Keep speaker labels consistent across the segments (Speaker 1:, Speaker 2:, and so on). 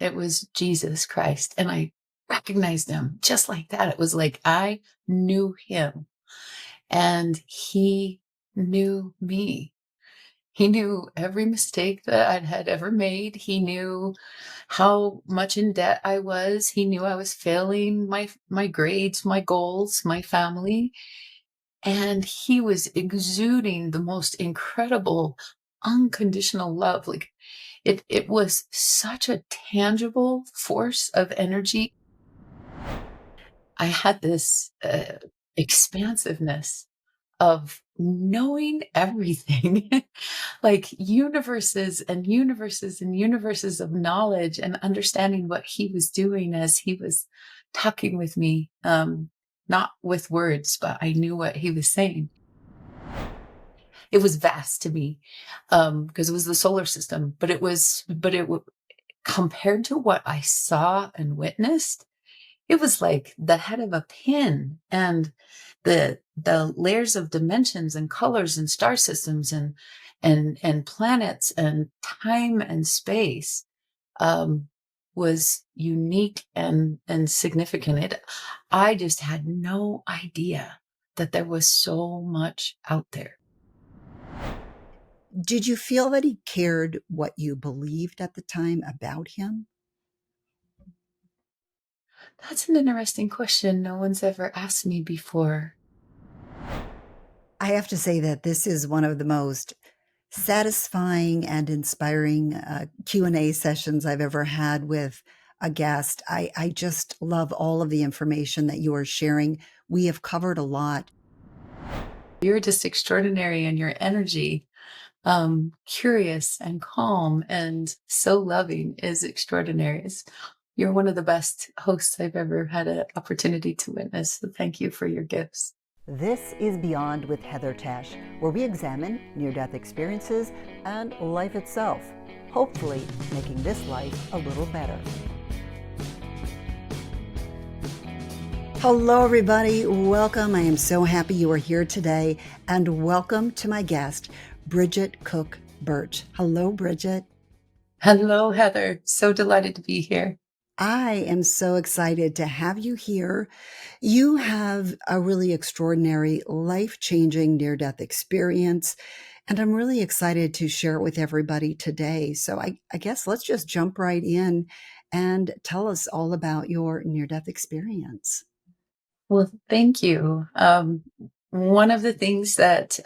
Speaker 1: it was Jesus Christ. And I recognized him just like that. It was like I knew him and he knew me. He knew every mistake that I'd had ever made. He knew how much in debt I was. He knew I was failing my grades, my goals, my family. And he was exuding the most incredible unconditional love. Like it was such a tangible force of energy. I had this expansiveness of knowing everything, like universes and universes and universes of knowledge and understanding what he was doing as he was talking with me. Not with words, but I knew what he was saying. It was vast to me, because it was the solar system, compared to what I saw and witnessed, it was like the head of a pin, and the layers of dimensions and colors and star systems and planets and time and space was unique and significant. I just had no idea that there was so much out there.
Speaker 2: Did you feel that he cared what you believed at the time about him?
Speaker 1: That's an interesting question. No one's ever asked me before.
Speaker 2: I have to say that this is one of the most satisfying and inspiring Q&A sessions I've ever had with a guest. I just love all of the information that you are sharing. We have covered a lot.
Speaker 1: You're just extraordinary in your energy. Curious and calm and so loving is extraordinary. You're one of the best hosts I've ever had an opportunity to witness. So thank you for your gifts.
Speaker 2: This is Beyond with Heather Tesch, where we examine near-death experiences and life itself, hopefully making this life a little better. Hello, everybody. Welcome. I am so happy you are here today, and welcome to my guest, Bridget Cook-Burch. Hello, Bridget.
Speaker 1: Hello, Heather. So delighted to be here.
Speaker 2: I am so excited to have you here. You have a really extraordinary, life-changing near-death experience, and I'm really excited to share it with everybody today. So I guess let's just jump right in and tell us all about your near-death experience.
Speaker 1: Well, thank you. One of the things that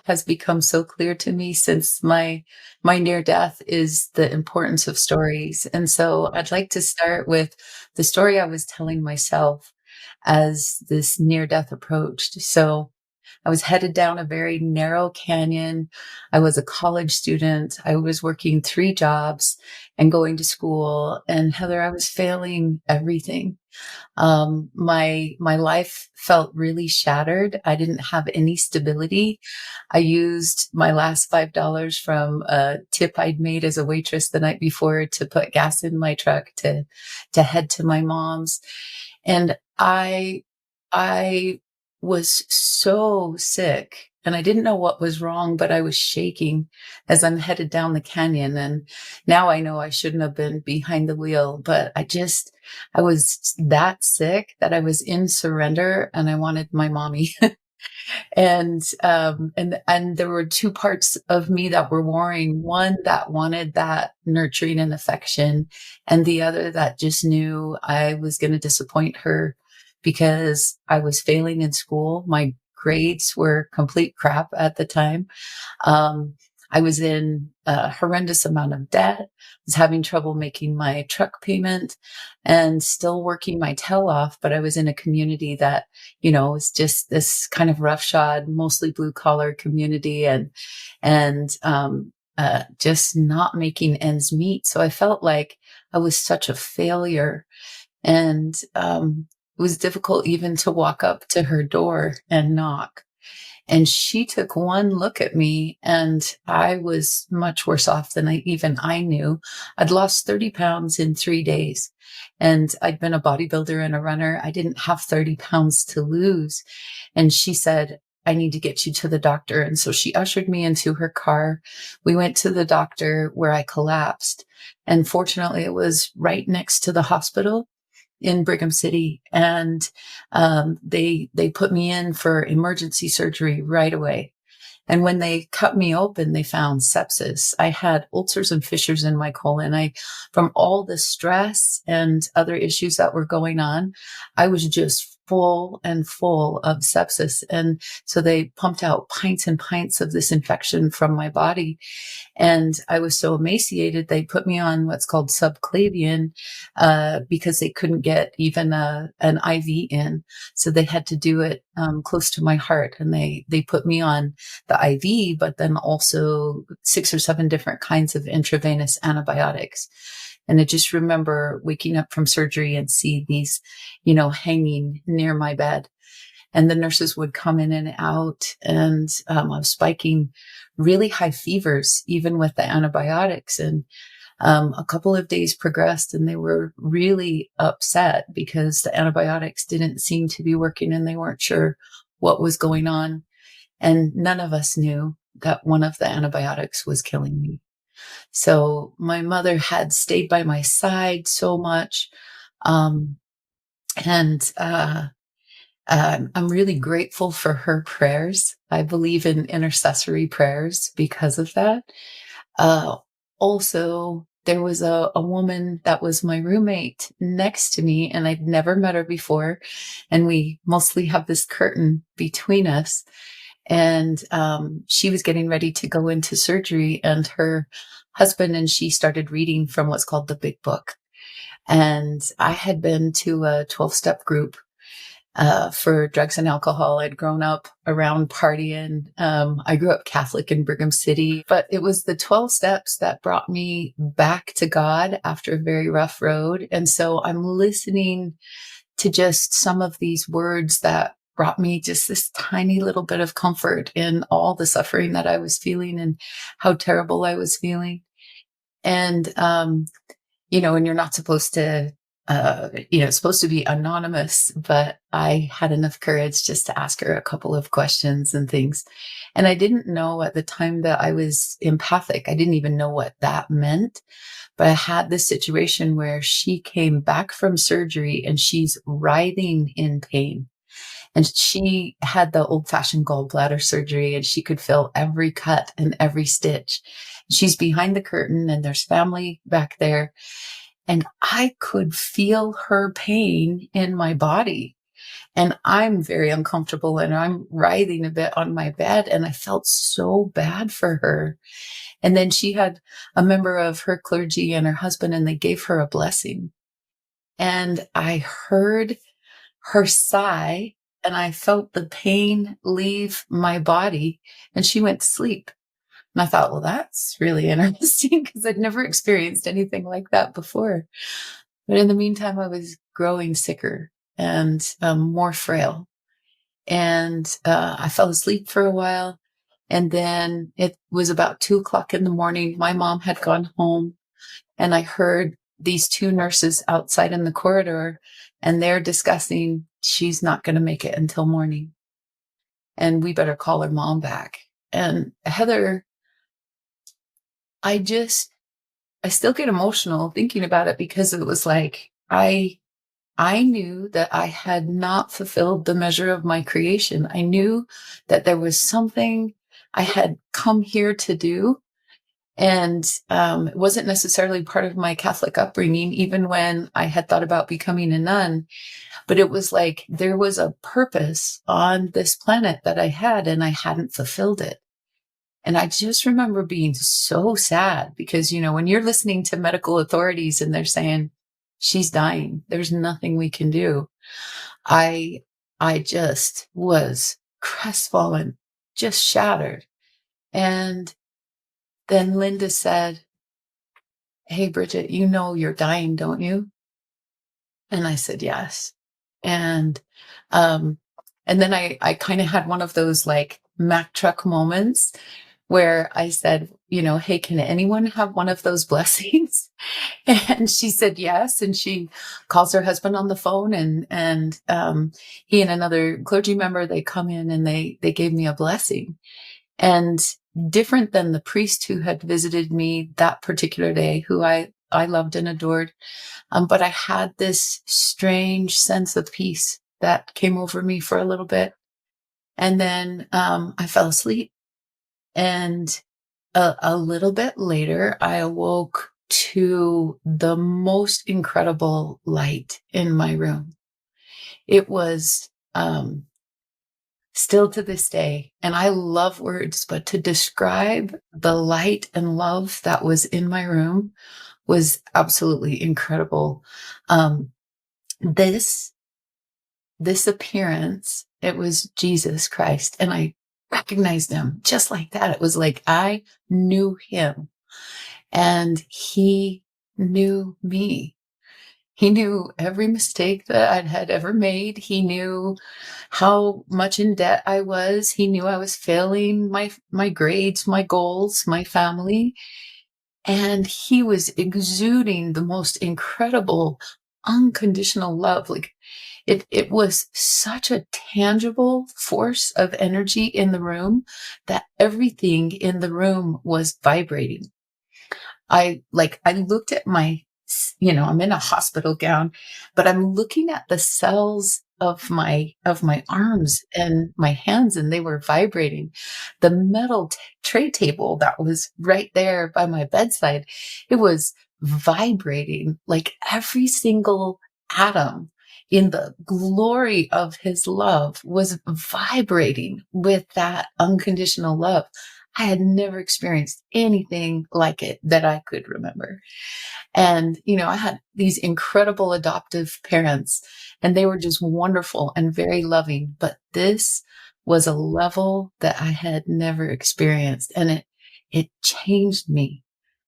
Speaker 1: has become so clear to me since my near death is the importance of stories. And so I'd like to start with the story I was telling myself as this near death approached. So I was headed down a very narrow canyon. I was a college student. I was working 3 jobs and going to school. And Heather, I was failing everything. My life felt really shattered. I didn't have any stability. I used my last $5 from a tip I'd made as a waitress the night before to put gas in my truck to head to my mom's. And I was so sick and I didn't know what was wrong, but I was shaking as I'm headed down the canyon. And now I know I shouldn't have been behind the wheel, but I was that sick that I was in surrender and I wanted my mommy. And there were 2 parts of me that were warring. One that wanted that nurturing and affection, and the other that just knew I was going to disappoint her because I was failing in school. My grades were complete crap at the time. I was in a horrendous amount of debt, was having trouble making my truck payment and still working my tail off. But I was in a community that, was just this kind of roughshod, mostly blue collar community and just not making ends meet. So I felt like I was such a failure. And it was difficult even to walk up to her door and knock. And she took one look at me and I was much worse off than I knew. I'd lost 30 pounds in 3 days and I'd been a bodybuilder and a runner. I didn't have 30 pounds to lose. And she said, I need to get you to the doctor. And so she ushered me into her car. We went to the doctor where I collapsed. And fortunately, it was right next to the hospital in Brigham City. And they put me in for emergency surgery right away. And when they cut me open, they found sepsis. I had ulcers and fissures in my colon. From all the stress and other issues that were going on, I was just full and full of sepsis. And so they pumped out pints and pints of this infection from my body. And I was so emaciated, they put me on what's called subclavian, because they couldn't get even an IV in. So they had to do it close to my heart. And they put me on the IV, but then also 6 or 7 different kinds of intravenous antibiotics. And I just remember waking up from surgery and see these, hanging near my bed. And the nurses would come in and out, and I was spiking really high fevers, even with the antibiotics. And a couple of days progressed, and they were really upset because the antibiotics didn't seem to be working, and they weren't sure what was going on. And none of us knew that one of the antibiotics was killing me. So my mother had stayed by my side so much. Um, and I'm really grateful for her prayers. I believe in intercessory prayers because of that. Uh, Also, there was a woman that was my roommate next to me, and I'd never met her before. And we mostly have this curtain between us. And she was getting ready to go into surgery, and her husband and she started reading from what's called the Big Book. And I had been to a 12-step group for drugs and alcohol. I'd grown up around partying. I grew up Catholic in Brigham City, but it was the 12 steps that brought me back to God after a very rough road. And so I'm listening to just some of these words that brought me just this tiny little bit of comfort in all the suffering that I was feeling and how terrible I was feeling. And, and you're not supposed to, it's supposed to be anonymous, but I had enough courage just to ask her a couple of questions and things. And I didn't know at the time that I was empathic. I didn't even know what that meant. But I had this situation where she came back from surgery and she's writhing in pain. And she had the old fashioned gallbladder surgery, and she could feel every cut and every stitch. She's behind the curtain, and there's family back there. And I could feel her pain in my body. And I'm very uncomfortable, and I'm writhing a bit on my bed. And I felt so bad for her. And then she had a member of her clergy and her husband, and they gave her a blessing. And I heard her sigh, and I felt the pain leave my body, and she went to sleep. And I thought, well, that's really interesting because I'd never experienced anything like that before. But in the meantime, I was growing sicker and more frail. And I fell asleep for a while. And then it was about 2 o'clock in the morning. My mom had gone home, and I heard these 2 nurses outside in the corridor, and they're discussing she's not going to make it until morning, and we better call her mom back. And Heather, I still get emotional thinking about it because it was like I knew that I had not fulfilled the measure of my creation. I knew that there was something I had come here to do. And it wasn't necessarily part of my Catholic upbringing, even when I had thought about becoming a nun. But it was like there was a purpose on this planet that I had, and I hadn't fulfilled it. And I just remember being so sad because, when you're listening to medical authorities and they're saying, she's dying, there's nothing we can do. I just was crestfallen, just shattered. And then Linda said, hey, Bridget, you're dying, don't you? And I said, yes. And, um, and then I kind of had one of those like Mack truck moments where I said, hey, can anyone have one of those blessings? And she said yes, and she calls her husband on the phone, and he and another clergy member, they come in and they gave me a blessing. And different than the priest who had visited me that particular day, who I loved and adored, but I had this strange sense of peace that came over me for a little bit. And then I fell asleep. And a little bit later, I awoke to the most incredible light in my room. It was still to this day, and I love words, but to describe the light and love that was in my room was absolutely incredible. Um, this this appearance, it was Jesus Christ, and I recognized him just like that. It was like I knew him and he knew me. He knew every mistake that I'd had ever made. He knew how much in debt I was. He knew I was failing my grades, my goals, my family. And he was exuding the most incredible unconditional love. Like it was such a tangible force of energy in the room that everything in the room was vibrating. I looked at I'm in a hospital gown, but I'm looking at the cells of my arms and my hands, and they were vibrating. The metal tray table that was right there by my bedside, it was vibrating, like every single atom in the glory of his love was vibrating with that unconditional love. I had never experienced anything like it that I could remember. And, I had these incredible adoptive parents, and they were just wonderful and very loving. But this was a level that I had never experienced. And it changed me,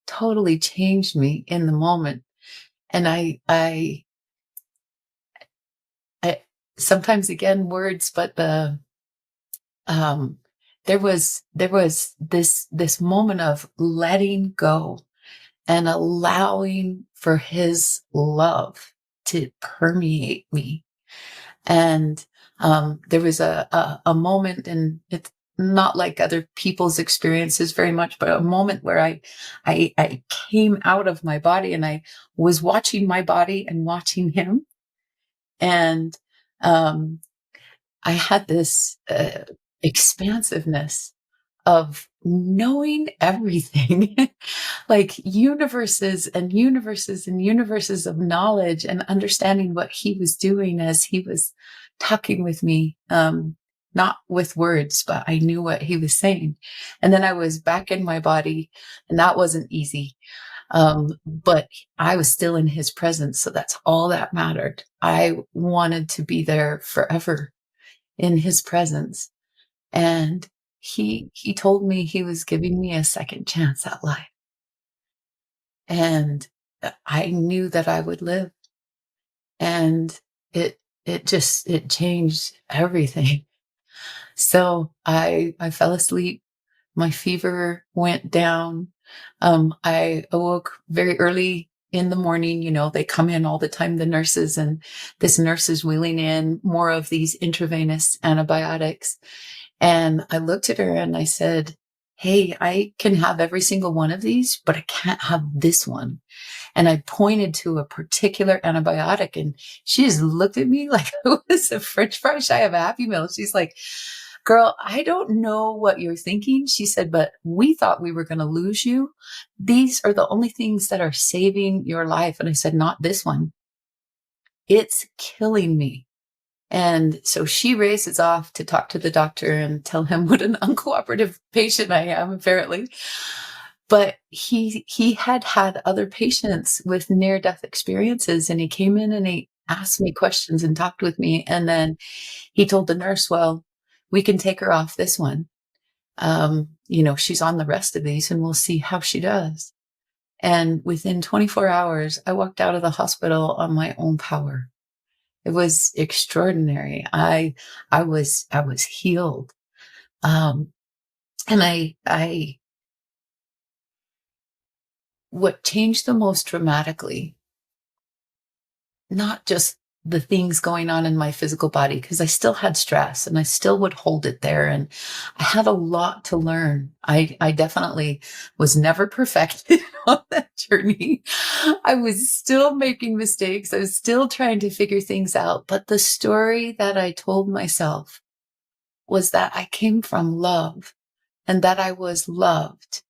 Speaker 1: totally changed me in the moment. And I sometimes again, words, but um, there was this moment of letting go and allowing for his love to permeate me. And there was a moment, and it's not like other people's experiences very much, but a moment where I came out of my body and I was watching my body and watching him. And um, I had this expansiveness of knowing everything, like universes and universes and universes of knowledge, and understanding what he was doing as he was talking with me. Not with words, but I knew what he was saying. And then I was back in my body, and that wasn't easy. But I was still in his presence. So that's all that mattered. I wanted to be there forever in his presence. And he told me he was giving me a second chance at life. And I knew that I would live. And it changed everything. So I fell asleep. My fever went down. I awoke very early in the morning. They come in all the time, the nurses, and this nurse is wheeling in more of these intravenous antibiotics. And I looked at her and I said, "Hey, I can have every single one of these, but I can't have this one." And I pointed to a particular antibiotic, and she just looked at me like I was a French fry shy of a Happy Meal. She's like, "Girl, I don't know what you're thinking." She said, "But we thought we were going to lose you. These are the only things that are saving your life." And I said, "Not this one. It's killing me." And so she races off to talk to the doctor and tell him what an uncooperative patient I am, apparently. But he had other patients with near death experiences, and he came in and he asked me questions and talked with me. And then he told the nurse, "Well, we can take her off this one. She's on the rest of these and we'll see how she does." And within 24 hours, I walked out of the hospital on my own power. It was extraordinary. I was healed. Um, and I what changed the most dramatically, not just the things going on in my physical body, because I still had stress and I still would hold it there. And I had a lot to learn. I definitely was never perfected on that journey. I was still making mistakes. I was still trying to figure things out. But the story that I told myself was that I came from love and that I was loved.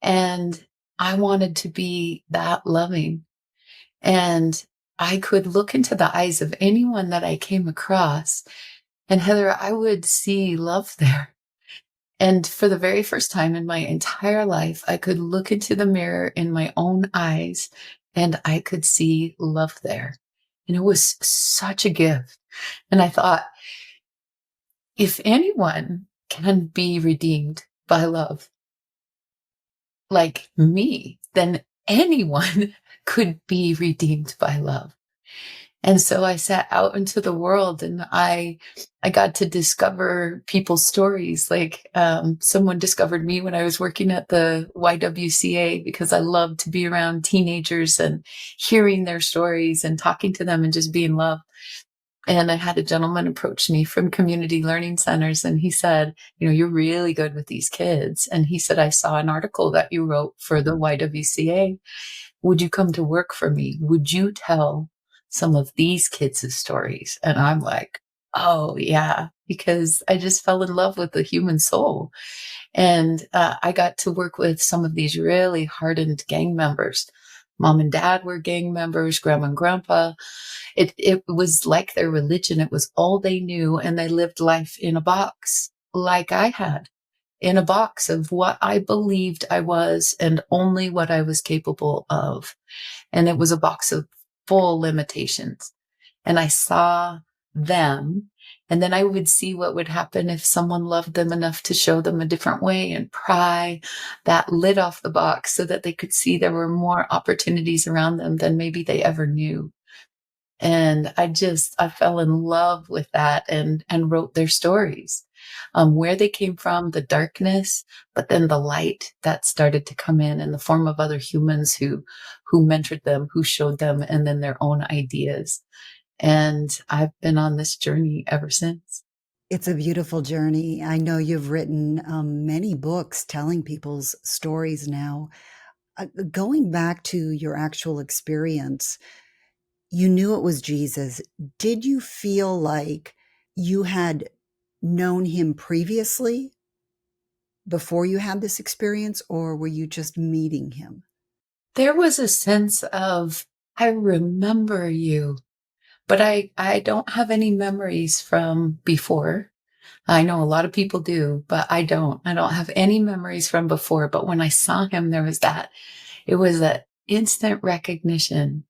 Speaker 1: And I wanted to be that loving. And I could look into the eyes of anyone that I came across. And Heather, I would see love there. And for the very first time in my entire life, I could look into the mirror in my own eyes and I could see love there. And it was such a gift. And I thought, if anyone can be redeemed by love like me, then anyone could be redeemed by love. And so I set out into the world and I got to discover people's stories. Like someone discovered me when I was working at the YWCA because I loved to be around teenagers and hearing their stories and talking to them and just being loved. And I had a gentleman approach me from community learning centers and he said, you know, you're really good with these kids. And he said, I saw an article that you wrote for the YWCA. Would you come to work for me? Would you tell some of these kids' stories? And I'm like, oh, yeah, because I just fell in love with the human soul. And I got to work with some of these really hardened gang members. Mom and dad were gang members, grandma and grandpa. It was like their religion. It was all they knew. And they lived life in a box like I had, in a box of what I believed I was and only what I was capable of. And it was a box of full limitations. And I saw them. And then I would see what would happen if someone loved them enough to show them a different way and pry that lid off the box so that they could see there were more opportunities around them than maybe they ever knew. And I fell in love with that and wrote their stories, where they came from, the darkness, but then the light that started to come in the form of other humans who mentored them, who showed them, and then their own ideas. And I've been on this journey ever since.
Speaker 2: It's a beautiful journey. I know you've written many books telling people's stories now. Going back to your actual experience, you knew it was Jesus. Did you feel like you had known him previously before you had this experience, or were you just meeting him?
Speaker 1: There was a sense of, I remember you, but I don't have any memories from before. I know a lot of people do, but I don't. I don't have any memories from before. But when I saw him, there was that. It was an instant recognition,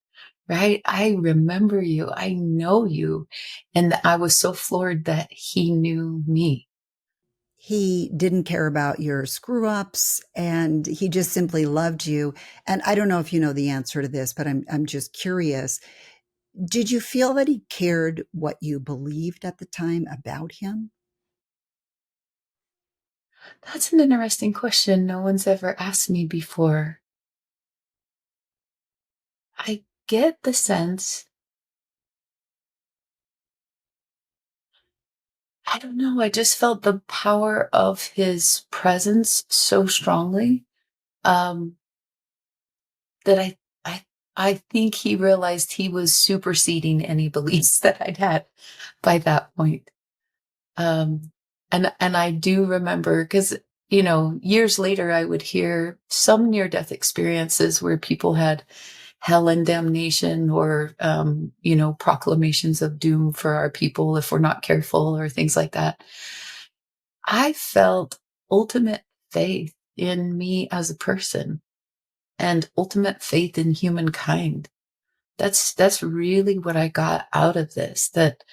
Speaker 1: right? I remember you. I know you. And I was so floored that he knew me.
Speaker 2: He didn't care about your screw ups and he just simply loved you. And I don't know if you know the answer to this, but I'm just curious. Did you feel that he cared what you believed at the time about him?
Speaker 1: That's an interesting question. No one's ever asked me before. I get the sense, I don't know, I just felt the power of his presence so strongly, um, that I I think he realized he was superseding any beliefs that I'd had by that point. Um, and I do remember because, you know, years later, I would hear some near-death experiences where people had hell and damnation or, you know, proclamations of doom for our people if we're not careful or things like that. I felt ultimate faith in me as a person and ultimate faith in humankind. That's really what I got out of this, that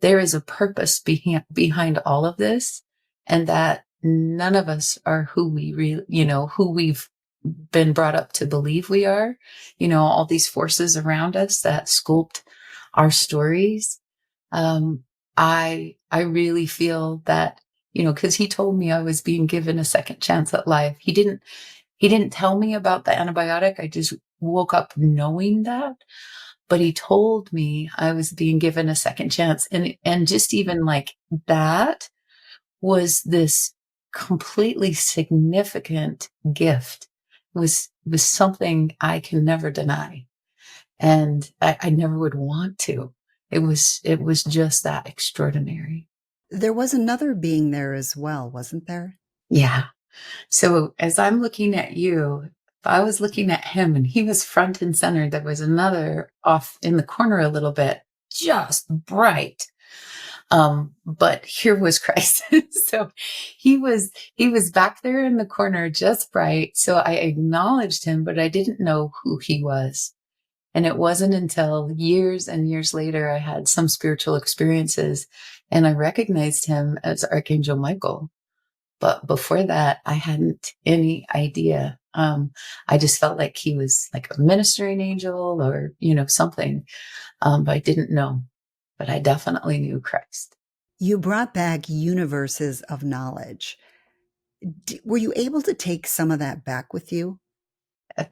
Speaker 1: there is a purpose behind all of this and that none of us are who we really, you know, who we've been brought up to believe we are. You know, all these forces around us that sculpt our stories. Um, I really feel that, you know, because he told me I was being given a second chance at life. He didn't. He didn't tell me about the antibiotic. I just woke up knowing that, but he told me I was being given a second chance. And just even like that was this completely significant gift. It was something I can never deny. And I never would want to. It was just that extraordinary.
Speaker 2: There was another being there as well, wasn't there?
Speaker 1: Yeah. So as I'm looking at you, if I was looking at him and he was front and center, there was another off in the corner a little bit, just bright. But here was Christ. So he was back there in the corner, just bright. So I acknowledged him, but I didn't know who he was. And it wasn't until years and years later I had some spiritual experiences and I recognized him as Archangel Michael. But before that, I hadn't any idea. I just felt like he was like a ministering angel or, something. But I didn't know. But I definitely knew Christ.
Speaker 2: You brought back universes of knowledge. Were you able to take some of that back with you?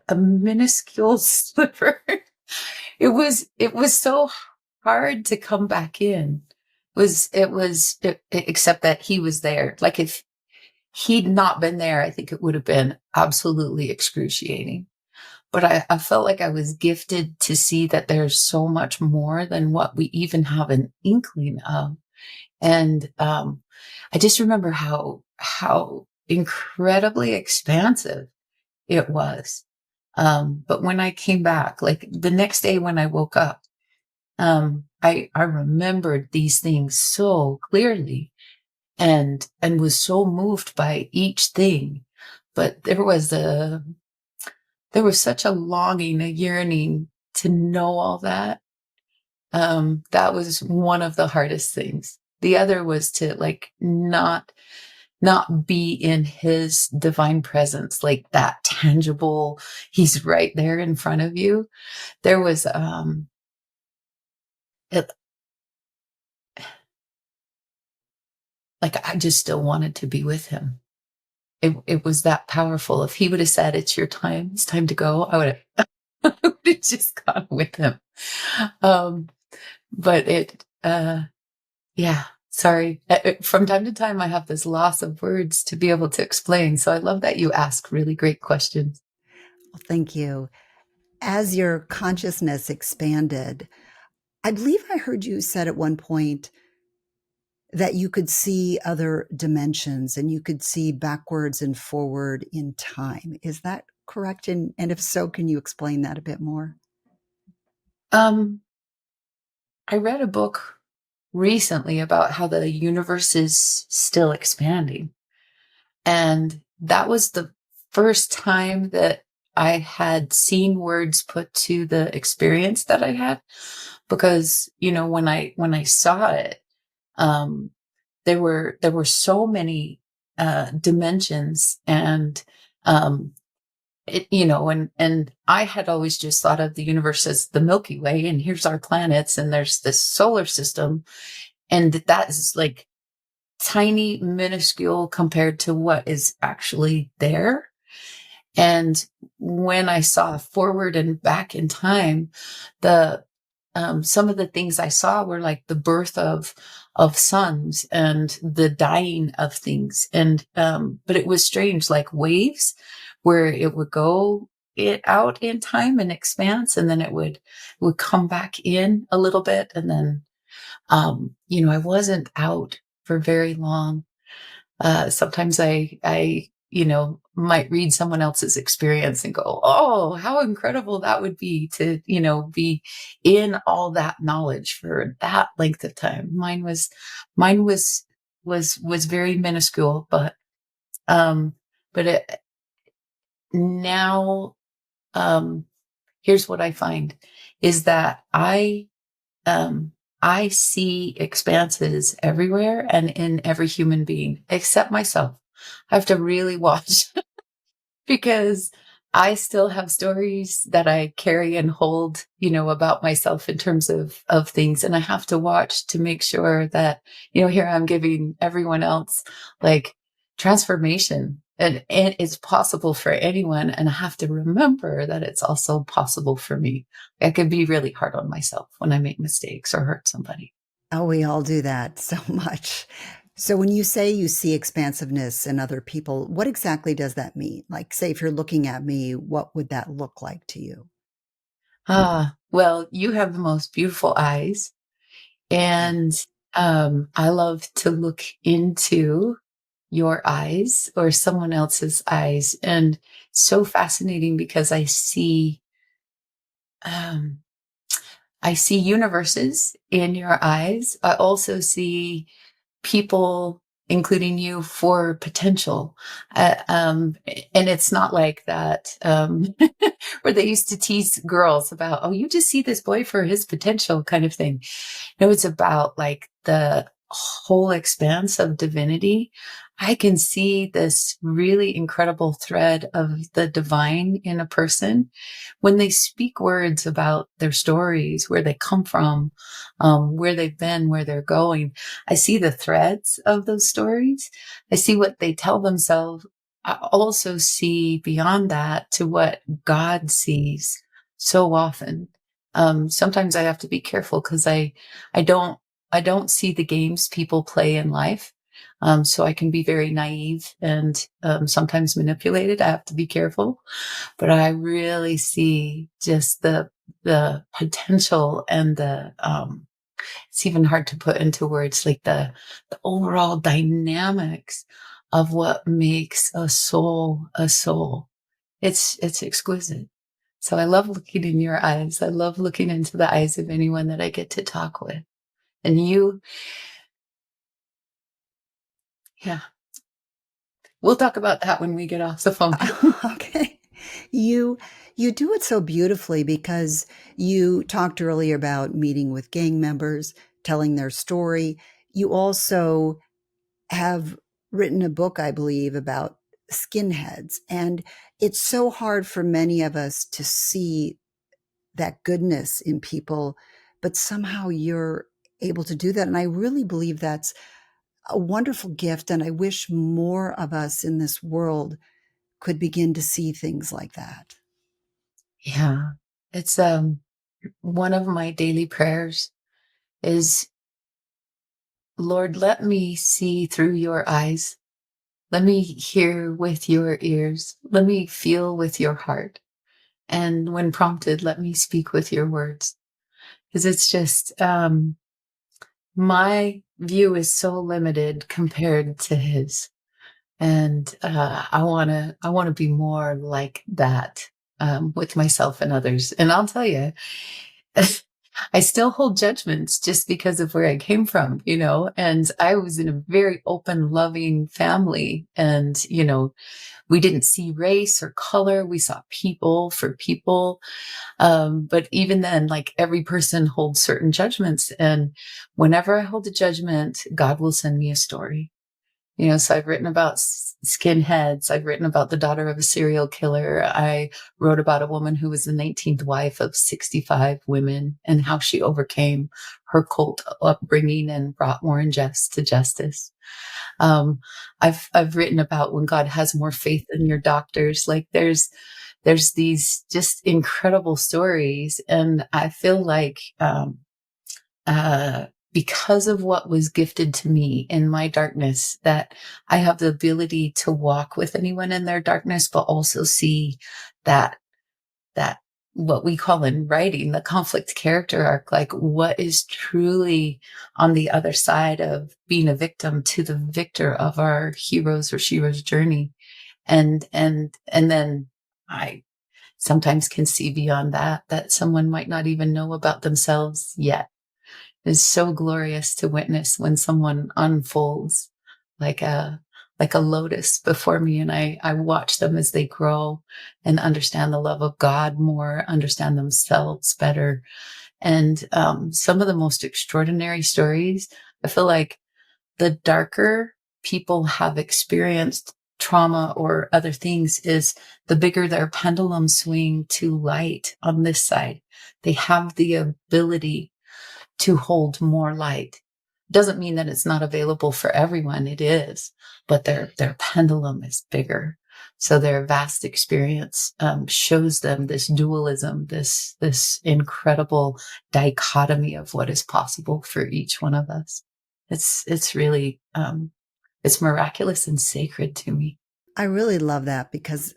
Speaker 1: A minuscule sliver. It was so hard to come back in. Except that he was there. Like if he'd not been there, I think it would have been absolutely excruciating. But I felt like I was gifted to see that there's so much more than what we even have an inkling of. And I just remember how incredibly expansive it was. But when I came back, like the next day when I woke up, I remembered these things so clearly and was so moved by each thing. But there was such a longing, a yearning to know all that. That was one of the hardest things. The other was to like not be in his divine presence, like that tangible, he's right there in front of you. There was it, like I just still wanted to be with him. It was that powerful. If he would have said, "It's your time, it's time to go," I would have I would have just gone with him. Um, but yeah, sorry. From time to time, I have this loss of words to be able to explain. So I love that you ask really great questions.
Speaker 2: Well, thank you. As your consciousness expanded, I believe I heard you said at one point that you could see other dimensions and you could see backwards and forward in time. Is that correct? And if so, can you explain that a bit more?
Speaker 1: Um, I read a book recently about how the universe is still expanding. And that was the first time that I had seen words put to the experience that I had. Because, when I saw it, um, there were so many dimensions and um, and I had always just thought of the universe as the Milky Way, and here's our planets, and there's this solar system, and that is like tiny, minuscule compared to what is actually there. And when I saw forward and back in time, the some of the things I saw were like the birth of sons and the dying of things. And but it was strange, like waves, where it would go it out in time and expanse, and then it would come back in a little bit, and then I wasn't out for very long. Sometimes I might read someone else's experience and go, oh, how incredible that would be to, be in all that knowledge for that length of time. Mine was very minuscule, um, but now, um, here's what I find is that I see expanses everywhere and in every human being except myself. I have to really watch because I still have stories that I carry and hold, about myself in terms of things. And I have to watch to make sure that, here I'm giving everyone else like transformation and it's possible for anyone. And I have to remember that it's also possible for me. I can be really hard on myself when I make mistakes or hurt somebody.
Speaker 2: Oh, we all do that so much. So when you say you see expansiveness in other people, what exactly does that mean? Like, say, if you're looking at me, what would that look like to you?
Speaker 1: Well, you have the most beautiful eyes. And I love to look into your eyes or someone else's eyes. And so fascinating because um, I see universes in your eyes. I also see people, including you, for potential. And it's not like that, where they used to tease girls about, oh, you just see this boy for his potential kind of thing. No, it's about like the whole expanse of divinity. I can see this really incredible thread of the divine in a person when they speak words about their stories, where they come from, where they've been, where they're going. I see the threads of those stories. I see what they tell themselves. I also see beyond that to what God sees so often. Sometimes I have to be careful because I don't I don't see the games people play in life. So I can be very naive and sometimes manipulated. I have to be careful, but I really see just the potential and the it's even hard to put into words, like the overall dynamics of what makes a soul a soul. It's exquisite. So I love looking in your eyes. I love looking into the eyes of anyone that I get to talk with. And you, yeah, we'll talk about that when we get off the phone.
Speaker 2: Okay. You you do it so beautifully because you talked earlier about meeting with gang members, telling their story. You also have written a book, I believe, about skinheads. And it's so hard for many of us to see that goodness in people, but somehow you're able to do that. And I really believe that's a wonderful gift. And I wish more of us in this world could begin to see things like that.
Speaker 1: Yeah. It's one of my daily prayers is, Lord, let me see through your eyes. Let me hear with your ears. Let me feel with your heart. And when prompted, let me speak with your words. Because it's just my view is so limited compared to his. And I want to be more like that, with myself and others. And I'll tell you, I still hold judgments just because of where I came from, and I was in a very open, loving family. And, we didn't see race or color. We saw people for people. But even then, like every person holds certain judgments. And whenever I hold a judgment, God will send me a story. So I've written about skinheads. I've written about the daughter of a serial killer. I wrote about a woman who was the 19th wife of 65 women and how she overcame her cult upbringing and brought Warren Jeffs to justice. Um, I've written about when God has more faith than your doctors. Like there's these just incredible stories, and I feel like uh, because of what was gifted to me in my darkness, that I have the ability to walk with anyone in their darkness, but also see that, that what we call in writing, the conflict character arc, like what is truly on the other side of being a victim to the victor of our heroes or sheroes journey. And then I sometimes can see beyond that someone might not even know about themselves yet. It's so glorious to witness when someone unfolds like a lotus before me, and I watch them as they grow and understand the love of God more, understand themselves better. And some of the most extraordinary stories, I feel like the darker people have experienced trauma or other things is the bigger their pendulum swing to light on this side. They have the ability to hold more light. Doesn't mean that it's not available for everyone. It is, but their pendulum is bigger. So their vast experience shows them this dualism, this incredible dichotomy of what is possible for each one of us. It's really it's miraculous and sacred to me.
Speaker 2: I really love that because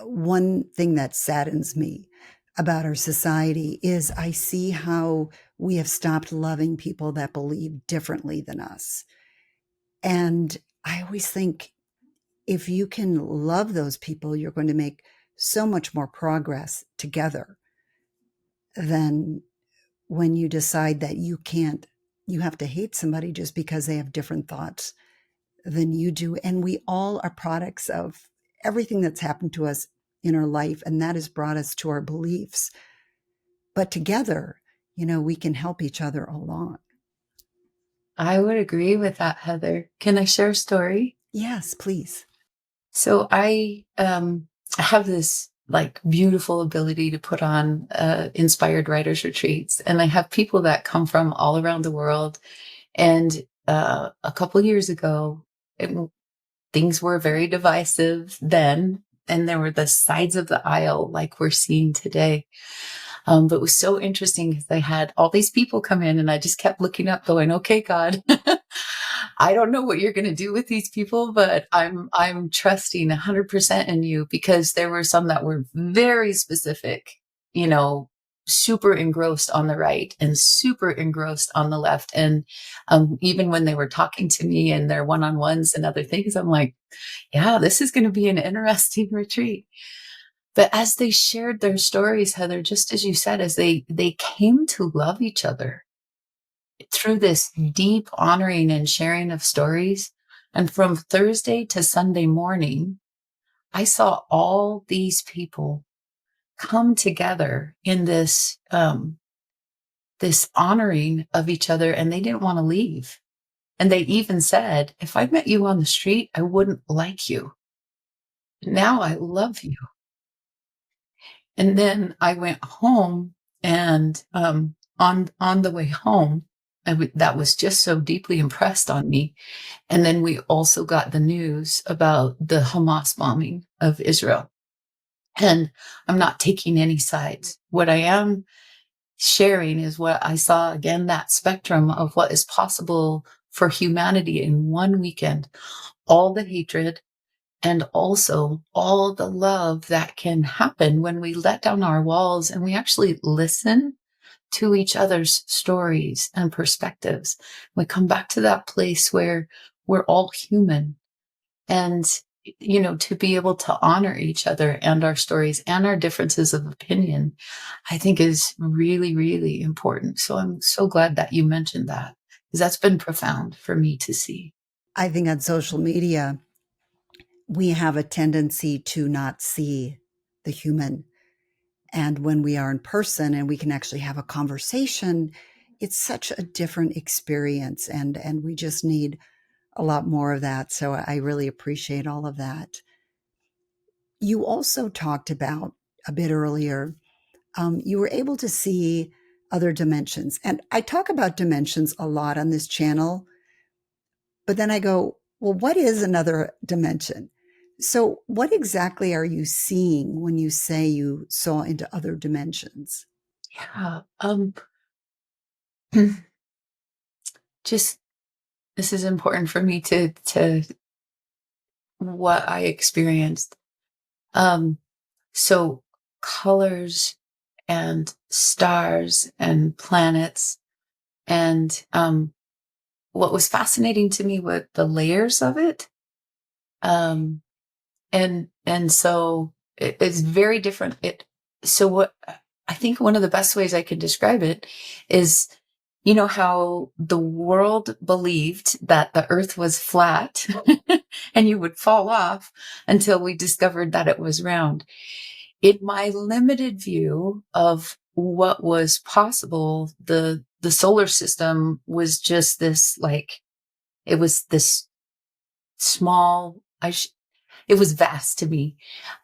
Speaker 2: one thing that saddens me about our society is I see how we have stopped loving people that believe differently than us. And I always think if you can love those people, you're going to make so much more progress together than when you decide that you can't, you have to hate somebody just because they have different thoughts than you do. And we all are products of everything that's happened to us in our life, and that has brought us to our beliefs. But together, we can help each other along.
Speaker 1: I would agree with that, Heather. Can I share a story?
Speaker 2: Yes, please.
Speaker 1: So I have this like beautiful ability to put on inspired writers retreats, and I have people that come from all around the world. And a couple years ago, things were very divisive then, and there were the sides of the aisle like we're seeing today. But it was so interesting because I had all these people come in, and I just kept looking up, going, "Okay, God, I don't know what you're going to do with these people, but I'm trusting 100% in you," because there were some that were very specific, super engrossed on the right and super engrossed on the left. And even when they were talking to me in their one-on-ones and other things, I'm like, yeah, this is going to be an interesting retreat. But as they shared their stories, Heather, just as you said, as they came to love each other through this deep honoring and sharing of stories. And from Thursday to Sunday morning, I saw all these people come together in this this honoring of each other, and they didn't want to leave. And they even said, if I met you on the street, I wouldn't like you. Now I love you. And then I went home, and on the way home, that was just so deeply impressed on me. And then we also got the news about the Hamas bombing of Israel. And I'm not taking any sides. What I am sharing is what I saw, again, that spectrum of what is possible for humanity in one weekend. All the hatred, and also all the love that can happen when we let down our walls and we actually listen to each other's stories and perspectives. We come back to that place where we're all human, and to be able to honor each other and our stories and our differences of opinion, I think is really, really important. So I'm so glad that you mentioned that, because that's been profound for me to see.
Speaker 2: I think on social media, we have a tendency to not see the human. And when we are in person and we can actually have a conversation, it's such a different experience. And we just need a lot more of that. So I really appreciate all of that. You also talked about a bit earlier, you were able to see other dimensions. And I talk about dimensions a lot on this channel, but then I go, well, what is another dimension? So, what exactly are you seeing when you say you saw into other dimensions?
Speaker 1: Yeah. Just this is important for me to what I experienced. So colors and stars and planets, and what was fascinating to me were the layers of it. Um, and so it's very different. So what I think one of the best ways I could describe it is, how the world believed that the earth was flat and you would fall off until we discovered that it was round. In my limited view of what was possible, the solar system was just this, like, it was this small, it was vast to me,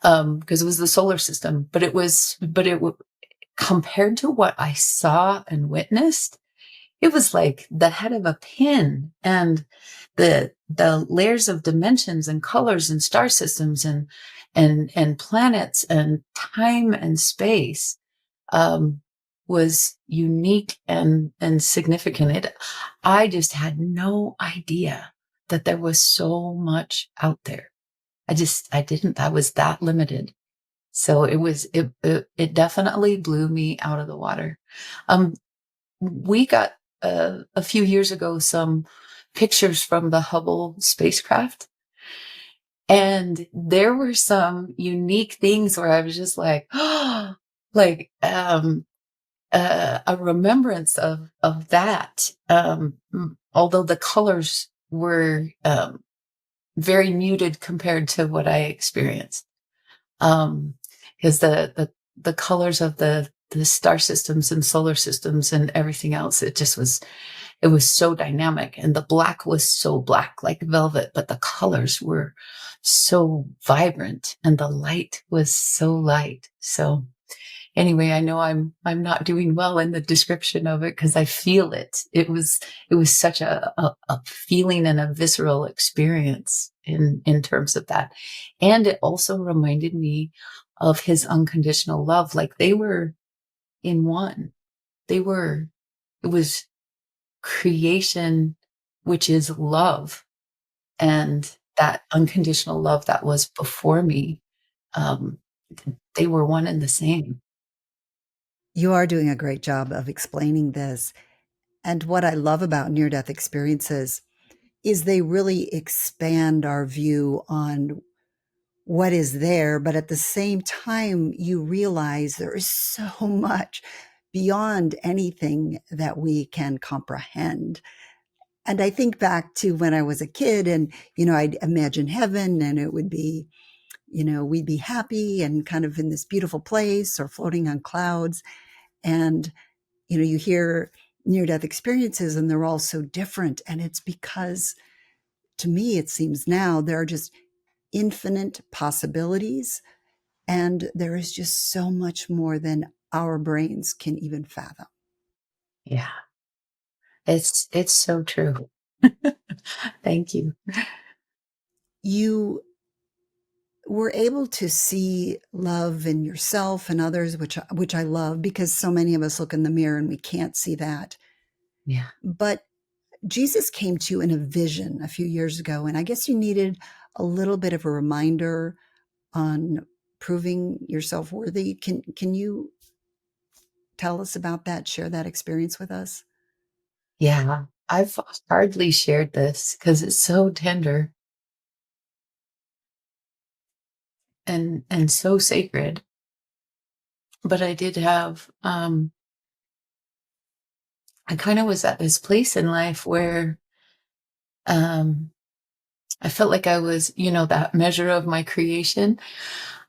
Speaker 1: because it was the solar system, but compared to what I saw and witnessed, it was like the head of a pin, and the layers of dimensions and colors and star systems and planets and time and space um, was unique and significant. I just had no idea that there was so much out there. I didn't. I was that limited. So it definitely blew me out of the water. Um, we got a few years ago some pictures from the Hubble spacecraft, and there were some unique things where I was just like, oh, like a remembrance of that. Although the colors were very muted compared to what I experienced, because the colors of the star systems and solar systems and everything else, it was so dynamic, and the black was so black like velvet, but the colors were so vibrant and the light was so light. So anyway, I know I'm not doing well in the description of it because I feel it. It was such a feeling and a visceral experience in terms of that. And it also reminded me of his unconditional love. Like they were in one. It was creation, which is love, and that unconditional love that was before me. Um, they were one and the same.
Speaker 2: You are doing a great job of explaining this. And what I love about near death experiences is they really expand our view on what is there. But at the same time, you realize there is so much beyond anything that we can comprehend. And I think back to when I was a kid and, I'd imagine heaven and it would be, we'd be happy and kind of in this beautiful place or floating on clouds. And, you hear near death experiences and they're all so different. And it's because to me, it seems now there are just infinite possibilities and there is just so much more than our brains can even fathom.
Speaker 1: Yeah, it's so true. Thank you.
Speaker 2: You were able to see love in yourself and others, which I love because so many of us look in the mirror and we can't see that.
Speaker 1: Yeah.
Speaker 2: But Jesus came to you in a vision a few years ago, and I guess you needed a little bit of a reminder on proving yourself worthy. Can you tell us about that? Share that experience with us?
Speaker 1: Yeah. I've hardly shared this because it's so tender and so sacred. But I did have I kind of was at this place in life where um I felt like I was, that measure of my creation.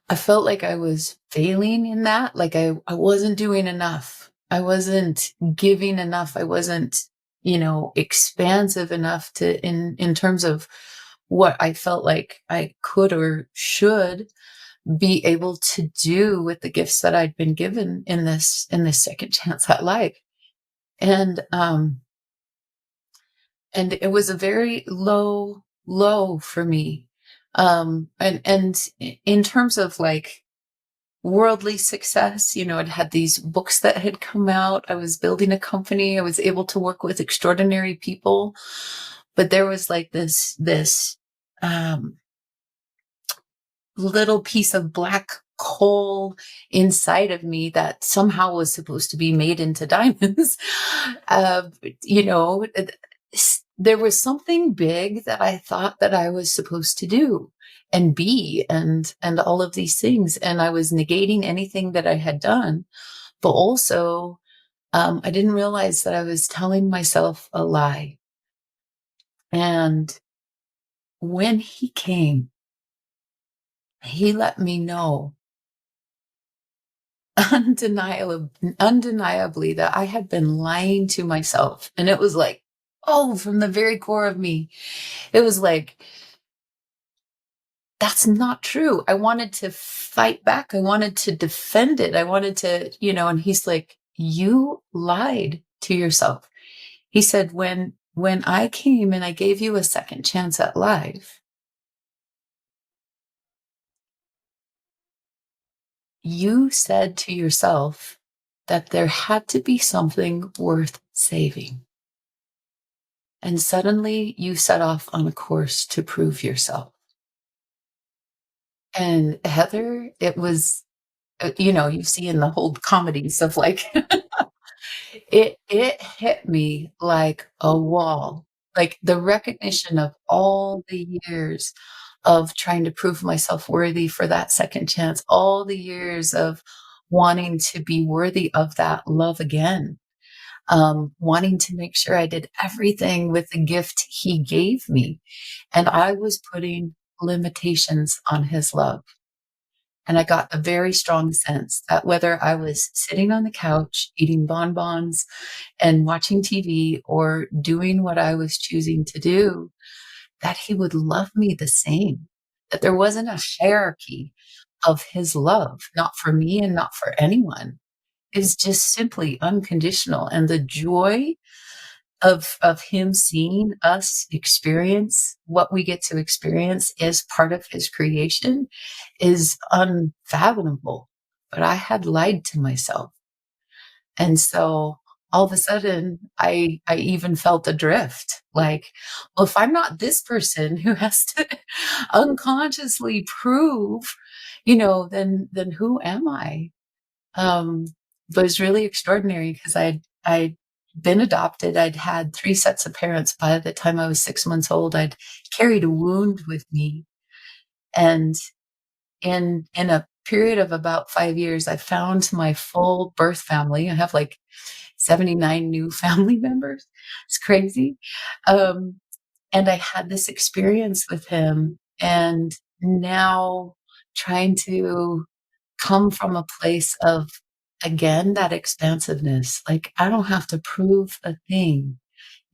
Speaker 1: I felt like I was failing in that. Like I wasn't doing enough. I wasn't giving enough. I wasn't, expansive enough in terms of what I felt like I could or should be able to do with the gifts that I'd been given in this second chance at life. And and it was a very low for me. And in terms of like worldly success, I'd had these books that had come out. I was building a company. I was able to work with extraordinary people, but there was like this um little piece of black coal inside of me that somehow was supposed to be made into diamonds. uh, you know, there was something big that I thought that I was supposed to do and be and all of these things. And I was negating anything that I had done, but also I didn't realize that I was telling myself a lie. And when he came, he let me know undeniably that I had been lying to myself. And it was like, oh, from the very core of me, it was like, that's not true. I wanted to fight back. I wanted to defend it. I wanted to, and he's like, you lied to yourself. He said, when I came and I gave you a second chance at life, you said to yourself that there had to be something worth saving. And suddenly you set off on a course to prove yourself. And Heather, it was, you see in the whole comedies of like, it hit me like a wall. Like the recognition of all the years of trying to prove myself worthy for that second chance, all the years of wanting to be worthy of that love again, wanting to make sure I did everything with the gift he gave me. And I was putting limitations on his love. And I got a very strong sense that whether I was sitting on the couch eating bonbons and watching TV or doing what I was choosing to do, that he would love me the same, that there wasn't a hierarchy of his love, not for me and not for anyone. It's just simply unconditional. And the joy of him seeing us experience what we get to experience as part of his creation is unfathomable. But I had lied to myself. And so all of a sudden I even felt adrift. Like, well, if I'm not this person who has to unconsciously prove, then who am I? Um, but it was really extraordinary because I'd been adopted. I'd had 3 sets of parents by the time I was 6 months old. I'd carried a wound with me. And in a period of about 5 years, I found my full birth family. I have like 79 new family members. It's crazy. Um, and I had this experience with him, and now trying to come from a place of, again, that expansiveness. Like, I don't have to prove a thing,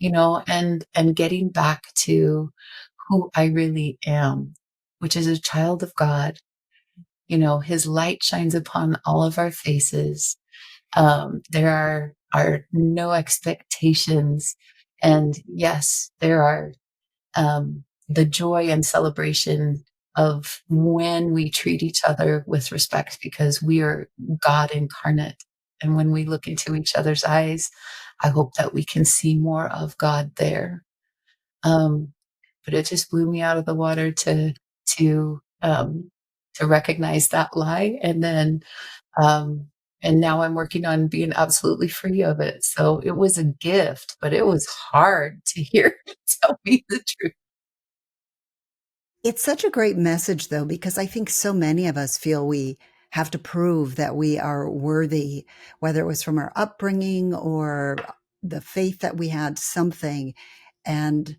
Speaker 1: and getting back to who I really am, which is a child of God. His light shines upon all of our faces. There are no expectations. And yes, there are the joy and celebration of when we treat each other with respect because we are God incarnate. And when we look into each other's eyes, I hope that we can see more of God there. Um, but it just blew me out of the water to um, to recognize that lie, um, and now I'm working on being absolutely free of it. So it was a gift, but it was hard to hear tell me the truth.
Speaker 2: It's such a great message, though, because I think so many of us feel we have to prove that we are worthy, whether it was from our upbringing or the faith that we had, something. And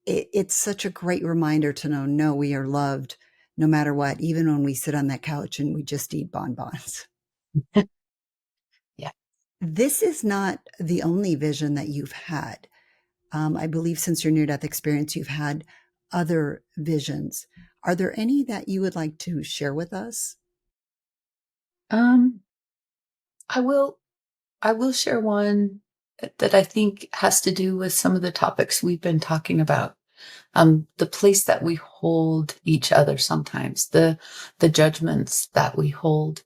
Speaker 2: it's such a great reminder to know, no, we are loved no matter what, even when we sit on that couch and we just eat bonbons.
Speaker 1: Yeah.
Speaker 2: This is not the only vision that you've had. I believe since your near death experience, you've had other visions. Are there any that you would like to share with us?
Speaker 1: Um, I will I will share one that I think has to do with some of the topics we've been talking about. The place that we hold each other sometimes, the judgments that we hold.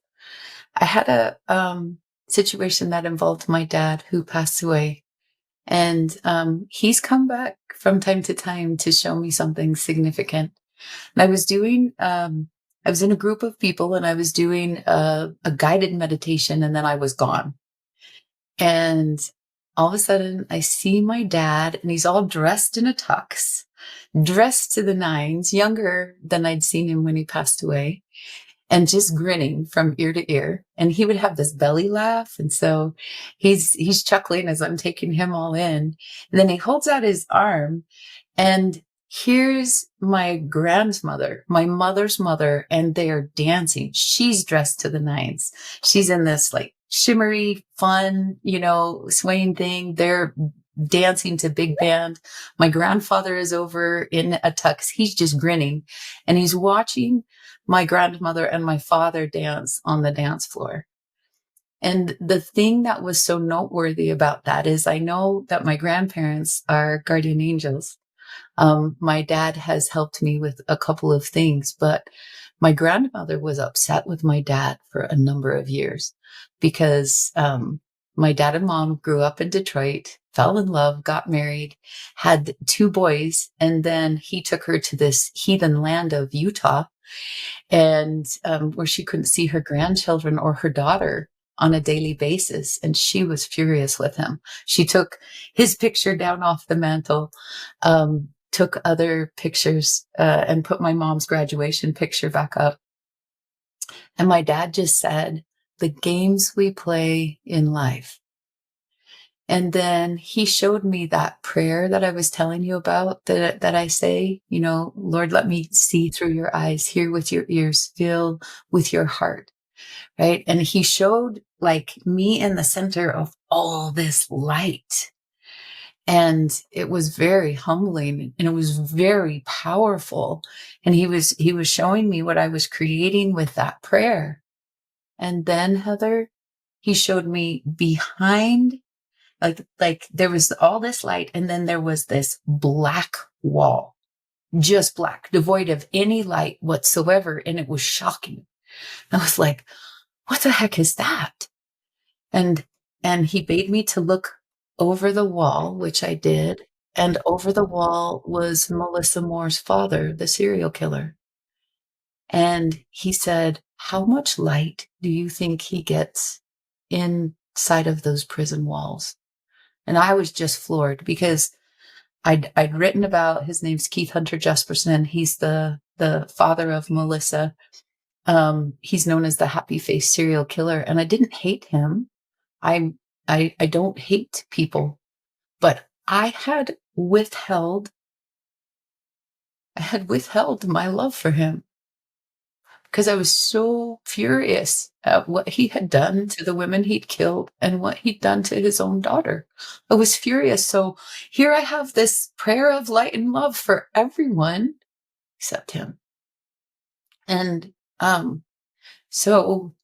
Speaker 1: I had a situation that involved my dad who passed away, and he's come back from time to time to show me something significant. And I was in a group of people, and I was doing a guided meditation, and then I was gone. And all of a sudden, I see my dad, and he's all dressed in a tux, dressed to the nines, younger than I'd seen him when he passed away, and just grinning from ear to ear. And he would have this belly laugh. And so he's chuckling as I'm taking him all in. And then he holds out his arm, and here's my grandmother, my mother's mother, and they are dancing. She's dressed to the nines. She's in this like shimmery, fun, swaying thing. They're dancing to big band. My grandfather is over in a tux. He's just grinning, and he's watching my grandmother and my father dance on the dance floor. And the thing that was so noteworthy about that is I know that my grandparents are guardian angels. My dad has helped me with a couple of things, but my grandmother was upset with my dad for a number of years because my dad and mom grew up in Detroit, fell in love, got married, had two boys, and then he took her to this heathen land of Utah and where she couldn't see her grandchildren or her daughter on a daily basis. And she was furious with him. She took his picture down off the mantle, took other pictures, and put my mom's graduation picture back up. And my dad just said, the games we play in life. And then he showed me that prayer that I was telling you about that I say, you know, Lord, let me see through your eyes, hear with your ears, feel with your heart. Right. And he showed like me in the center of all this light. And it was very humbling and it was very powerful. And he was showing me what I was creating with that prayer. And then Heather, he showed me behind like there was all this light and then there was this black wall, just black, devoid of any light whatsoever. And it was shocking. I was like, what the heck is that? And he bade me to look over the wall, which I did. And over the wall was Melissa Moore's father, the serial killer. And he said, how much light do you think he gets inside of those prison walls? And I was just floored because I'd written about, his name's Keith Hunter Jesperson. He's the father of Melissa. He's known as the happy face serial killer. And I didn't hate him. I don't hate people, but I had withheld my love for him because I was so furious at what he had done to the women he'd killed and what he'd done to his own daughter. I was furious. So here I have this prayer of light and love for everyone except him. And so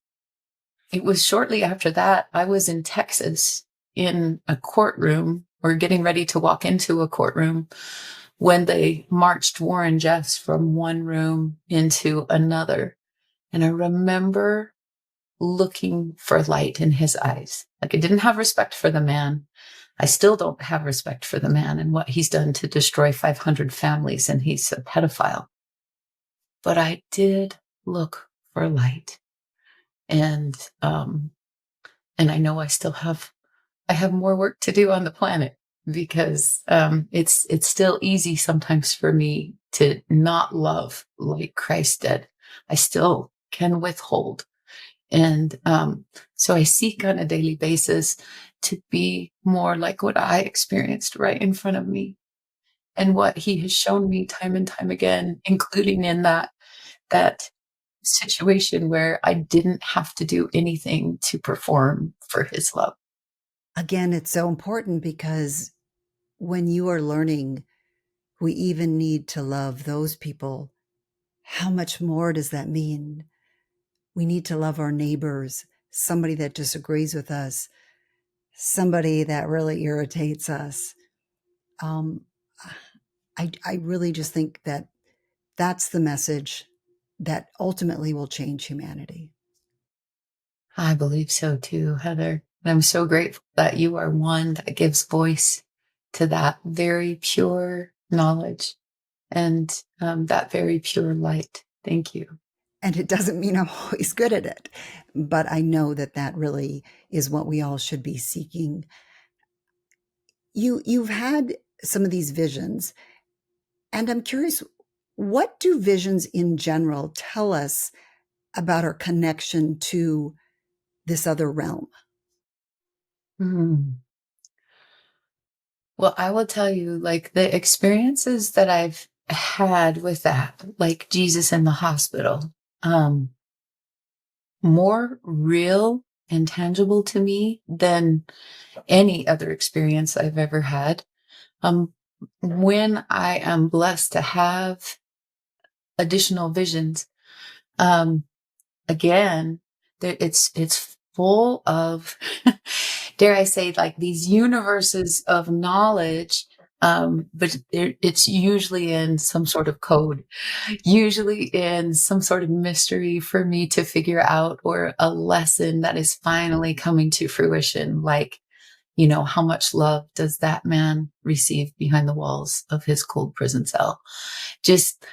Speaker 1: it was shortly after that, I was in Texas in a courtroom or getting ready to walk into a courtroom when they marched Warren Jeffs from one room into another. And I remember looking for light in his eyes. Like I didn't have respect for the man. I still don't have respect for the man and what he's done to destroy 500 families, and he's a pedophile. But I did look for light. And I know I have more work to do on the planet because it's still easy sometimes for me to not love like Christ did. I still can withhold. And so I seek on a daily basis to be more like what I experienced right in front of me and what he has shown me time and time again, including in that situation where I didn't have to do anything to perform for his love.
Speaker 2: Again, it's so important because when you are learning, we even need to love those people. How much more does that mean? We need to love our neighbors, somebody that disagrees with us, somebody that really irritates us. Um, I really just think that that's the message that ultimately will change humanity.
Speaker 1: I believe so too, Heather. And I'm so grateful that you are one that gives voice to that very pure knowledge and that very pure light. Thank you.
Speaker 2: And it doesn't mean I'm always good at it, but I know that that really is what we all should be seeking. You've had some of these visions, and I'm curious, what do visions in general tell us about our connection to this other realm?
Speaker 1: Mm. Well, I will tell you, like the experiences that I've had with that, like Jesus in the hospital, more real and tangible to me than any other experience I've ever had. Um, when I am blessed to have additional visions, again, it's full of, dare I say, like these universes of knowledge. But it's usually in some sort of code, usually in some sort of mystery for me to figure out, or a lesson that is finally coming to fruition. Like, how much love does that man receive behind the walls of his cold prison cell? Just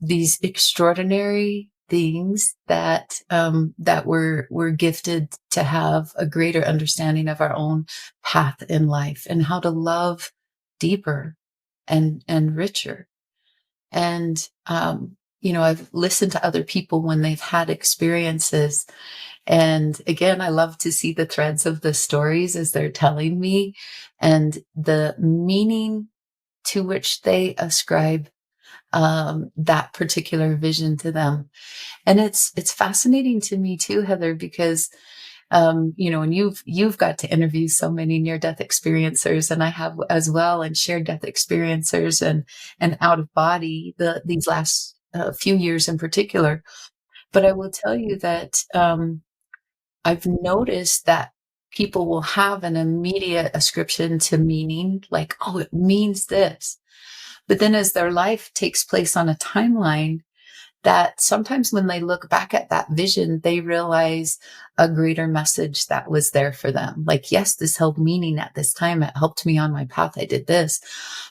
Speaker 1: these extraordinary things that we're gifted to have a greater understanding of our own path in life and how to love deeper and richer. And I've listened to other people when they've had experiences, and again, I love to see the threads of the stories as they're telling me and the meaning to which they ascribe that particular vision to them. And it's fascinating to me too, Heather, because and you've got to interview so many near death experiencers, and I have as well, and shared death experiencers and out of body these last few years in particular. But I will tell you that I've noticed that people will have an immediate ascription to meaning, like, oh, it means this. But then as their life takes place on a timeline, that sometimes when they look back at that vision, they realize a greater message that was there for them. Like, yes, this held meaning at this time. It helped me on my path. I did this.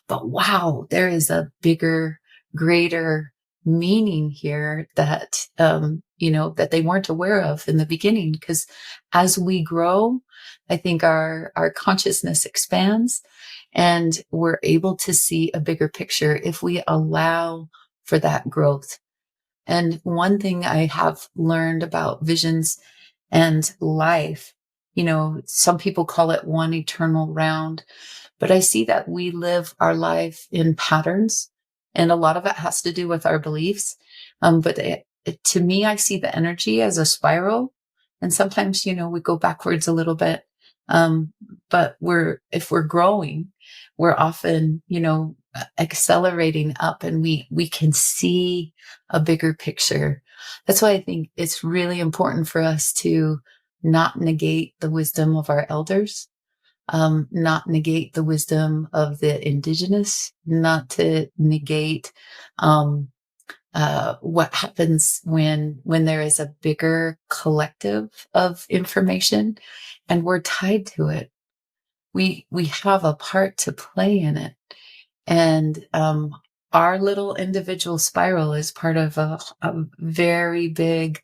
Speaker 1: But wow, there is a bigger, greater meaning here that they weren't aware of in the beginning. Because as we grow, I think our consciousness expands and we're able to see a bigger picture if we allow for that growth. And one thing I have learned about visions and life, some people call it one eternal round, but I see that we live our life in patterns, and a lot of it has to do with our beliefs. To me, I see the energy as a spiral, and sometimes, we go backwards a little bit. Um, but if we're growing, we're often, accelerating up, and we can see a bigger picture. That's why I think it's really important for us to not negate the wisdom of our elders, not negate the wisdom of the indigenous, not to negate what happens when there is a bigger collective of information and we're tied to it. We have a part to play in it, and our little individual spiral is part of a very big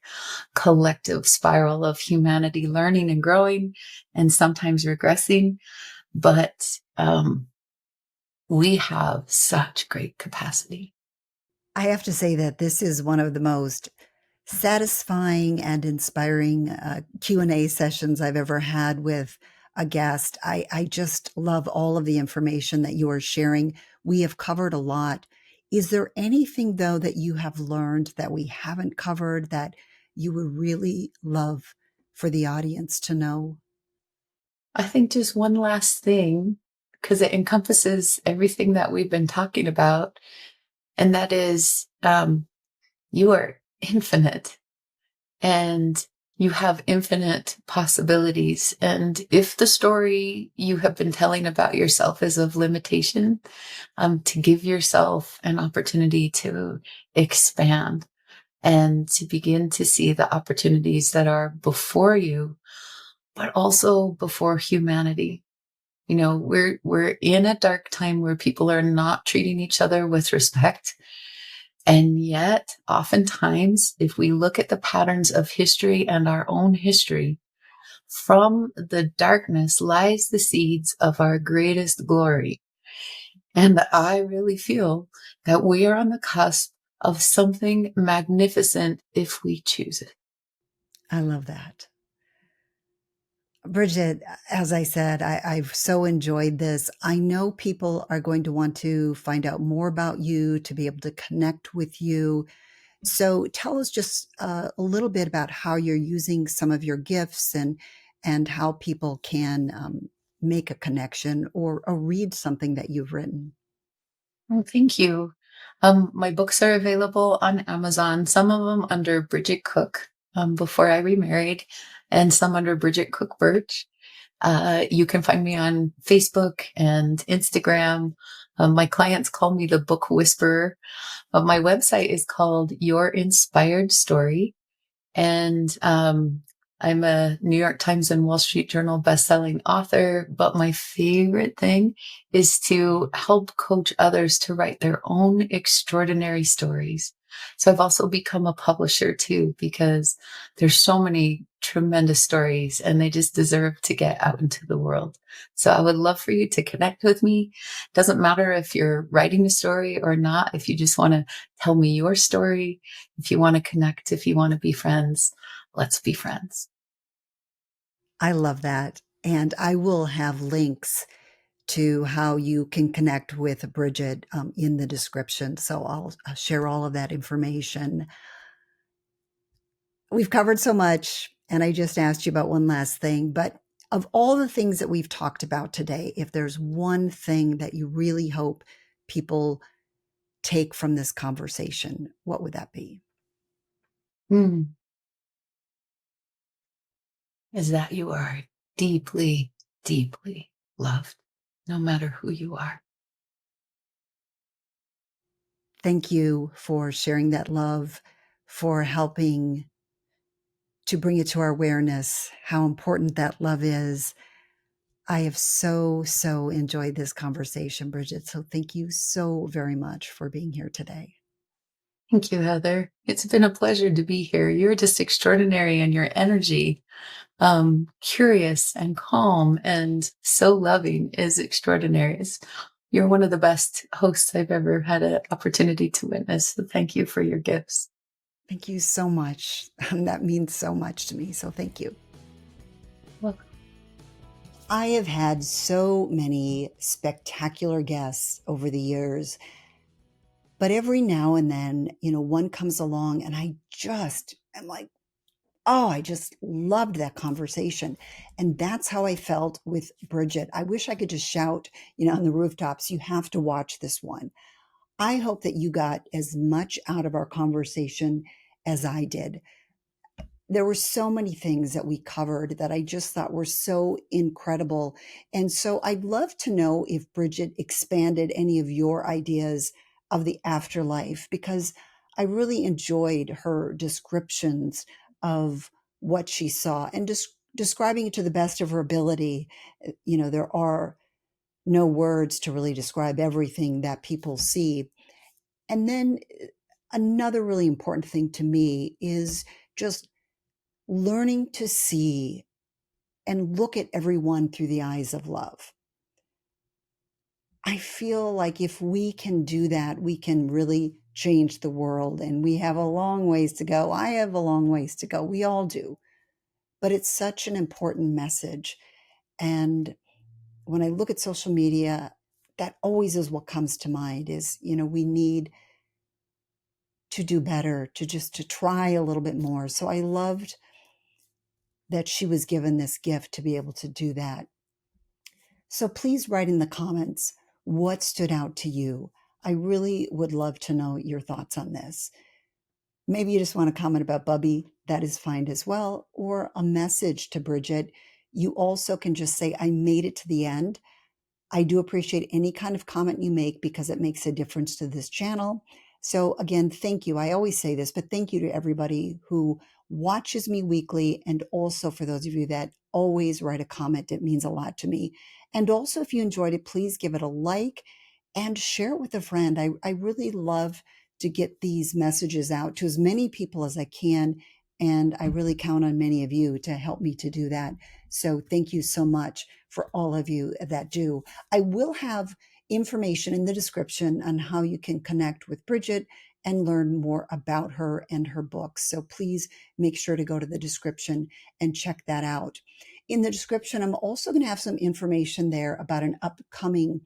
Speaker 1: collective spiral of humanity learning and growing and sometimes regressing. But we have such great capacity.
Speaker 2: I have to say that this is one of the most satisfying and inspiring Q&A sessions I've ever had with a guest. I just love all of the information that you are sharing. We have covered a lot. Is there anything, though, that you have learned that we haven't covered that you would really love for the audience to know?
Speaker 1: I think just one last thing, because it encompasses everything that we've been talking about, and that is you are infinite. And you have infinite possibilities. And if the story you have been telling about yourself is of limitation, to give yourself an opportunity to expand and to begin to see the opportunities that are before you, but also before humanity. We're in a dark time where people are not treating each other with respect. And yet, oftentimes, if we look at the patterns of history and our own history, from the darkness lies the seeds of our greatest glory. And I really feel that we are on the cusp of something magnificent if we choose it.
Speaker 2: I love that. Bridget, as I said, I've so enjoyed this. I know people are going to want to find out more about you, to be able to connect with you. So tell us just a little bit about how you're using some of your gifts and how people can make a connection or read something that you've written.
Speaker 1: Well, thank you. My books are available on Amazon, some of them under Bridget Cook. before I remarried, and some under Bridget Cook-Burch. You can find me on Facebook and Instagram. My clients call me the book whisperer. My website is called Your Inspired Story. And I'm a New York Times and Wall Street Journal bestselling author. But my favorite thing is to help coach others to write their own extraordinary stories. So I've also become a publisher too, because there's so many tremendous stories and they just deserve to get out into the world. So I would love for you to connect with me. Doesn't matter if you're writing a story or not. If you just want to tell me your story, if you want to connect, if you want to be friends, let's be friends.
Speaker 2: I love that. And I will have links to how you can connect with Bridget in the description. So I'll share all of that information. We've covered so much, and I just asked you about one last thing. But of all the things that we've talked about today, if there's one thing that you really hope people take from this conversation, what would that be?
Speaker 1: Mm. Is that you are deeply, deeply loved, no matter who you are.
Speaker 2: Thank you for sharing that love, for helping to bring it to our awareness, how important that love is. I have so enjoyed this conversation, Bridget. So thank you so very much for being here today.
Speaker 1: Thank you, Heather. It's been a pleasure to be here. You're just extraordinary in your energy. Curious and calm and so loving is extraordinary. You're one of the best hosts I've ever had an opportunity to witness. So thank you for your gifts.
Speaker 2: Thank you so much. That means so much to me. So thank you.
Speaker 1: Welcome.
Speaker 2: I have had so many spectacular guests over the years, but every now and then, one comes along and I just am like, oh, I just loved that conversation. And that's how I felt with Bridget. I wish I could just shout, on the rooftops, you have to watch this one. I hope that you got as much out of our conversation as I did. There were so many things that we covered that I just thought were so incredible. And so I'd love to know if Bridget expanded any of your ideas of the afterlife, because I really enjoyed her descriptions of what she saw and just describing it to the best of her ability. There are no words to really describe everything that people see. And then another really important thing to me is just learning to see and look at everyone through the eyes of love. I feel like if we can do that, we can really change the world. And we have a long ways to go. I have a long ways to go. We all do. But it's such an important message. And when I look at social media, that always is what comes to mind is, we need to do better, to try a little bit more. So I loved that she was given this gift to be able to do that. So please write in the comments what stood out to you. I really would love to know your thoughts on this. Maybe you just want to comment about Bubbie. That is fine as well. Or a message to Bridget. You also can just say, I made it to the end. I do appreciate any kind of comment you make because it makes a difference to this channel. So again, thank you. I always say this, but thank you to everybody who watches me weekly. And also for those of you that always write a comment, it means a lot to me. And also if you enjoyed it, please give it a like and share it with a friend. I really love to get these messages out to as many people as I can. And I really count on many of you to help me to do that. So thank you so much for all of you that do. I will have information in the description on how you can connect with Bridget and learn more about her and her books. So please make sure to go to the description and check that out. In the description, I'm also going to have some information there about an upcoming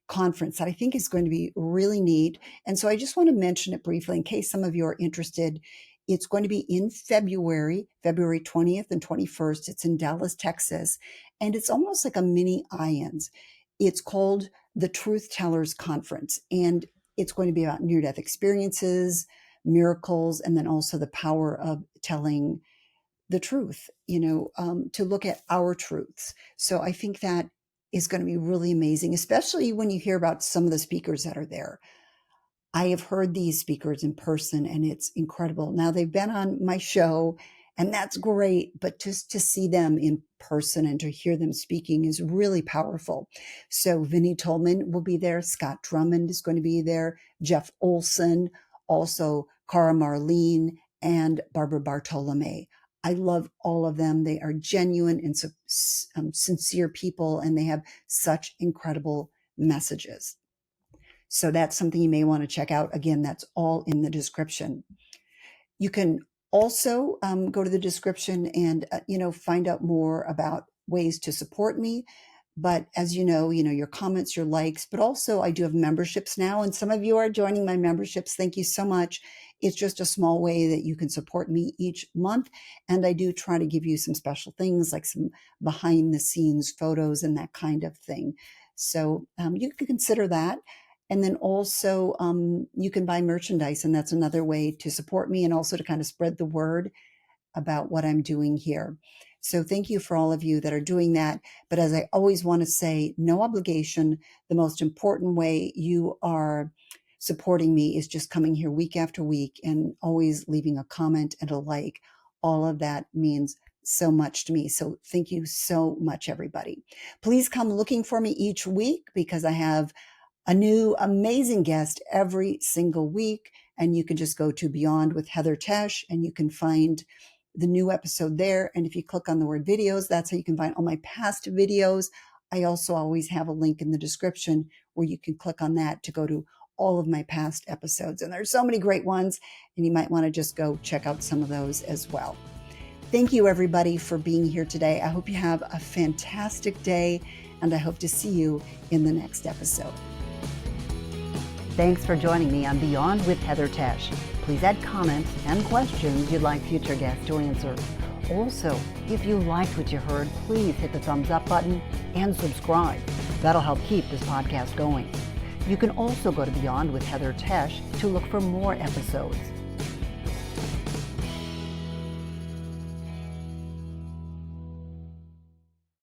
Speaker 2: conference that I think is going to be really neat. And so I just want to mention it briefly in case some of you are interested. It's going to be in February 20th and 21st. It's in Dallas, Texas. And it's almost like a mini IANS. It's called the Truth Tellers Conference. And it's going to be about near-death experiences, miracles, and then also the power of telling the truth, to look at our truths. So I think that is going to be really amazing, especially when you hear about some of the speakers that are there. I have heard these speakers in person and it's incredible. Now they've been on my show and that's great, but just to see them in person and to hear them speaking is really powerful. So Vinnie Tolman will be there. Scott Drummond is going to be there. Jeff Olson, also Cara Marlene and Barbara Bartolome. I love all of them. They are genuine and sincere people, and they have such incredible messages. So that's something you may want to check out. Again, that's all in the description. You can also go to the description and, find out more about ways to support me. But as you know, your comments, your likes, but also I do have memberships now. And some of you are joining my memberships. Thank you so much. It's just a small way that you can support me each month. And I do try to give you some special things like some behind the scenes photos and that kind of thing. So you can consider that. And then also you can buy merchandise, and that's another way to support me and also to kind of spread the word about what I'm doing here. So thank you for all of you that are doing that. But as I always want to say, no obligation. The most important way you are supporting me is just coming here week after week and always leaving a comment and a like. All of that means so much to me. So thank you so much, everybody. Please come looking for me each week because I have a new amazing guest every single week. And you can just go to Beyond with Heather Tesch and you can find the new episode there. And if you click on the word videos, that's how you can find all my past videos. I also always have a link in the description where you can click on that to go to all of my past episodes. And there's so many great ones, and you might want to just go check out some of those as well. Thank you, everybody, for being here today. I hope you have a fantastic day, and I hope to see you in the next episode. Thanks for joining me on Beyond with Heather Tesch. Please add comments and questions you'd like future guests to answer. Also, if you liked what you heard, please hit the thumbs up button and subscribe. That'll help keep this podcast going. You can also go to Beyond with Heather Tesch to look for more episodes.